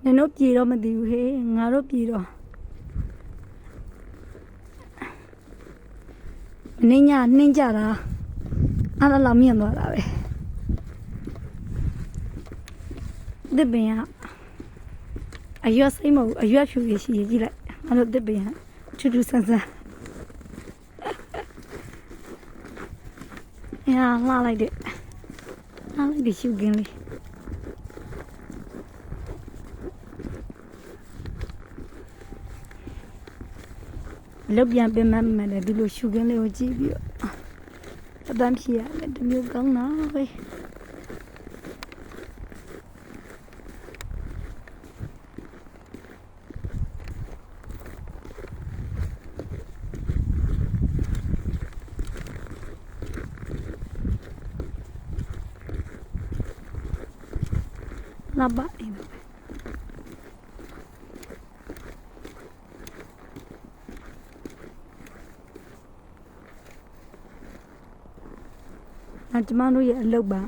နင်တို့ပြေတော့မသိဘူးဟေးငါတို့ပြေတော့နင်းညနှင်းကြတာအဲ့ဒါလောက်မြင်သွားတာပဲတစ်ပင်ကအရွက်စိမ့်မဟုတ်အရွက်ဖြူရရှိရကြည့်လိုက်အဲ့လိုတစ်ပင်ကထူးထူးဆန်းဆန်းညာလှလိုက်တဲ့ရှုခင်းလေးလုတ်ပြန်ပင်မမယ်လေဒီလိုရှုခင်းလေးကိုကြည့်ပြီးတော့အပန်းဖြေရတယ်ဒီမျိုးကောင်းတာပဲလာပါအိမ်ကျမတို့ရဲ့အလုပ်ပါ